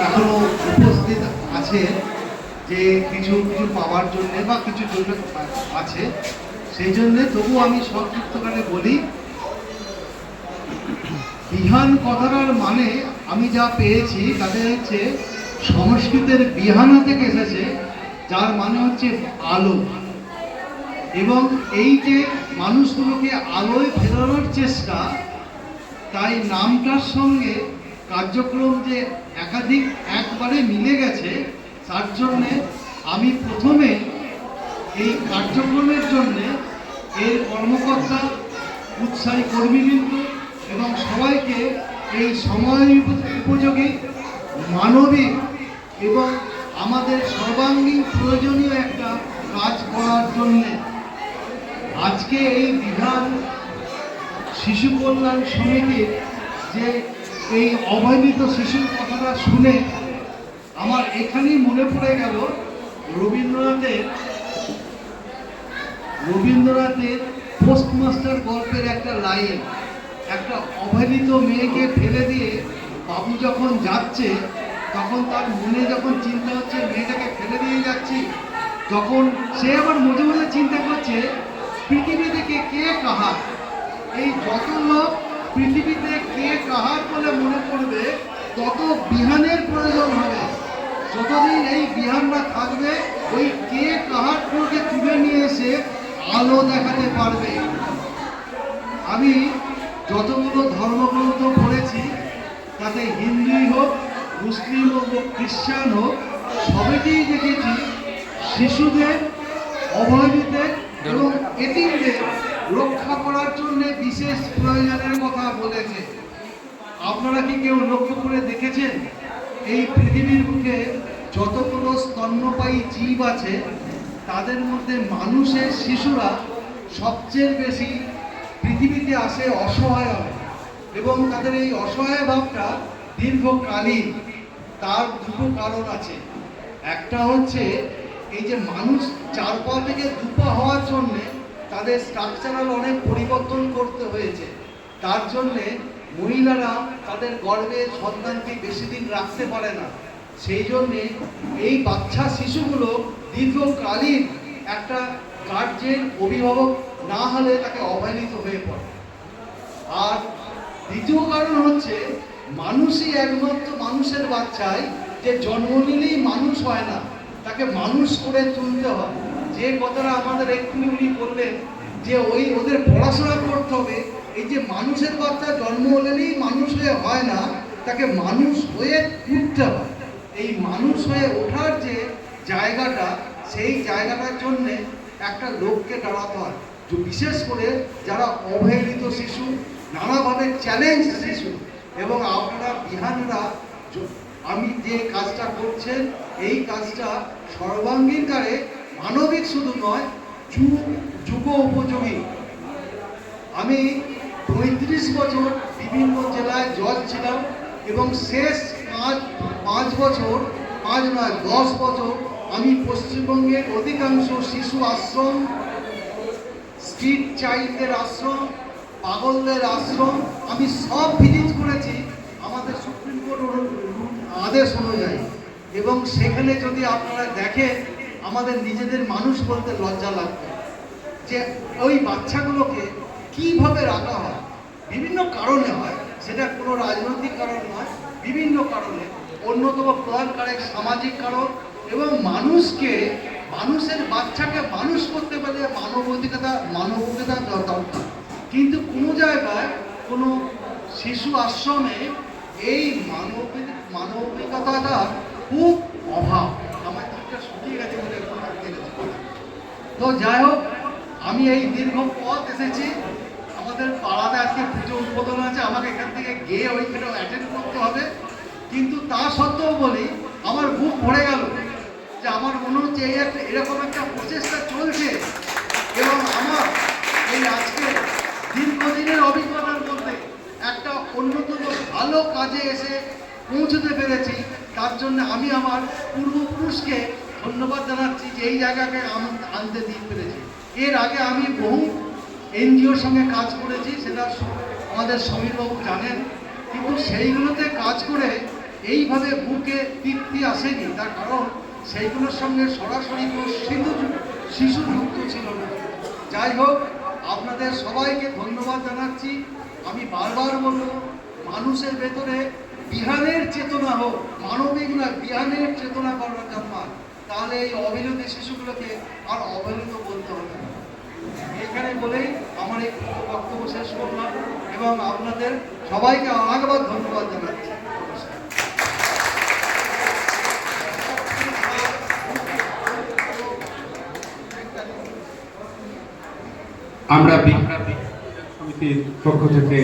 এখনো উপস্থিত আছে যে কিছু কিছু পাওয়ার জন্য বা কিছু জন্য আছে, সেই জন্যে তবু আমি সংক্ষিপ্তকারে বলি। বিহান কথাটার মানে আমি যা পেয়েছি তাতে হচ্ছে সংস্কৃতের বিহানা থেকে এসেছে, যার মানে হচ্ছে আলো। এবং এই যে মানুষগুলোকে আলোয় ফেরানোর চেষ্টা, তাই নামটার সঙ্গে কার্যক্রম যে একাধিক একবারে মিলে গেছে, তার জন্যে আমি প্রথমে এই কার্যক্রমের জন্যে এর কর্মকর্তা, উৎসাহী কর্মীবৃন্দ এবং সবাইকে এই সময় উপযোগী, মানবিক এবং আমাদের সর্বাঙ্গীন প্রয়োজনীয় একটা কাজ করার জন্যে আজকে এই বিধান শিশু কল্যাণ সমিতির যে এই অবহেলিত শিশুর কথাটা শুনে আমার এখানেই মনে পড়ে গেল রবীন্দ্রনাথের পোস্টমাস্টার গল্পের একটা লাইন। একটা অবহেলিত মেয়েকে ফেলে দিয়ে বাবু যখন যাচ্ছে, তখন তার মনে যখন চিন্তা হচ্ছে মেয়েটাকে ফেলে দিয়ে যাচ্ছি, তখন সে আবার মধ্যে মধ্যে চিন্তা করছে পৃথিবী থেকে কে কাহার। এই যত লোক পৃথিবীতে কে কাহার বলে মনে করবে, তত বিহানের প্রয়োজন হবে। যতদিন এই বিহানটা থাকবে, ওই কে কাহারগুলোকে তুলে নিয়ে এসে আলো দেখাতে পারবে। আমি যতগুলো ধর্মগ্রন্থ পড়েছি, তাতে হিন্দুই হোক, মুসলিম হোক, খ্রিস্টান হোক, সবাইকেই দেখেছি শিশুদের, অবহেলিতদের এবং এতিমদের রক্ষা করার জন্য বিশেষ প্রয়োজনের কথা বলেছে। আপনারা কি কেউ লক্ষ্য করে দেখেছেন এই পৃথিবীর বুকে যতগুলো স্তন্যপায়ী জীব আছে, তাদের মধ্যে মানুষের শিশুরা সবচেয়ে বেশি পৃথিবীতে আসে অসহায় হবে, এবং তাদের এই অসহায় ভাবটা দীর্ঘকালীন। তার দুটো কারণ আছে। একটা হচ্ছে এই যে মানুষ 4 পা থেকে 2 পা হওয়ার জন্যে তাদের স্ট্রাকচারাল অনেক পরিবর্তন করতে হয়েছে। তার জন্যে মহিলারা তাদের গর্ভে সন্তানকে বেশি দিন রাখতে পারে না। সেই জন্যে এই বাচ্চা শিশুগুলো দীর্ঘকালীন একটা গার্জেন, অভিভাবক না হলে তাকে অবহেলিত হয়ে পড়ে। আর দ্বিতীয় কারণ হচ্ছে মানুষই একমাত্র মানুষের বাচ্চায় যে জন্ম নিলেই মানুষ হয় না, তাকে মানুষ করে তুলতে হয়। যে কথাটা আমাদের এক্ষুনি উনি বললেন যে ওদের পড়াশোনা করতে হবে, এই যে মানুষের বাচ্চা জন্ম হলেই মানুষ হয়ে হয় না, তাকে মানুষ হয়ে উঠতে হয়। এই মানুষ হয়ে ওঠার যে জায়গাটা, সেই জায়গাটার জন্যে একটা লোককে দাঁড়াতে হয়। বিশেষ করে যারা অবহেলিত শিশু, নানাভাবে চ্যালেঞ্জ শিশু, এবং আপনারা বিহানরা আমি যে কাজটা করছেন, এই কাজটা সর্বাঙ্গীন কারে মানবিক শুধু নয়, যুগ উপযোগী। আমি 35 বছর বিভিন্ন জেলায় জজ ছিলাম, এবং শেষ 5 বছর, 5 নয় 10 বছর আমি পশ্চিমবঙ্গের অধিকাংশ শিশু আশ্রম, স্ট্রিট চাইল্ডদের আশ্রম, পাগলদের আশ্রম আমি সব ভিজিট করেছি আমাদের সুপ্রিম কোর্ট আদেশ অনুযায়ী। এবং সেখানে যদি আপনারা দেখেন, আমাদের নিজেদের মানুষ বলতে লজ্জা লাগবে যে ওই বাচ্চাগুলোকে কিভাবে রাখা হয়। বিভিন্ন কারণে হয়, সেটা কোনো রাজনৈতিক কারণ নয়, বিভিন্ন কারণে। অন্যতম প্রধান কারণ সামাজিক কারণ, এবং মানুষের বাচ্চাকে মানুষ করতে পারলে মানবিকতা দরকার। কিন্তু কোনো জায়গায় কোনো শিশু আশ্রমে এই মানবিকতাটা খুব অভাব। আমার একটা শুকিয়ে গেছে বলে তো যাই হোক, আমি এই দীর্ঘ পথ এসেছি। আমাদের পাড়াতে আজকে পুজো উদ্বোধন আছে, আমাকে এখান থেকে গিয়ে ওইখানে অ্যাটেন্ড করতে হবে। কিন্তু তা সত্ত্বেও বলি, আমার বুক ভরে গেল যে আমার মনে হচ্ছে এরকম একটা প্রচেষ্টা চলছে, এবং আমার এই আজকে দীর্ঘদিনের অভিজ্ঞতার মধ্যে একটা অন্যতম ভালো কাজে এসে পৌঁছতে পেরেছি। তার জন্য আমি আমার পূর্বপুরুষকে ধন্যবাদ জানাচ্ছি যে এই জায়গাকে আনতে দিয়ে পেরেছি। এর আগে আমি বহু এনজিওর সঙ্গে কাজ করেছি, সেটা আমাদের সমীরবাবু জানেন। কিন্তু সেইগুলোতে কাজ করে এইভাবে বুকে তৃপ্তি আসেনি, তার কারণ সেইগুলোর সঙ্গে সরাসরি কোনো শিশু যুক্ত ছিল না। যাই হোক, আপনাদের সবাইকে ধন্যবাদ জানাচ্ছি। আমি বারবার বলবো, মানুষের ভেতরে বিহানের চেতনা হোক, মানবিক না বিহানের চেতনা করার জন্মায়, তাহলে এই অবহেলিত শিশুগুলোকে আর অবহেলিত বলতে হবে না। এইখানে বলেই আমার এই বক্তব্য শেষ করলাম এবং আপনাদের সবাইকে আরেকবার ধন্যবাদ জানাচ্ছি। আমরা সমিতির পক্ষ থেকে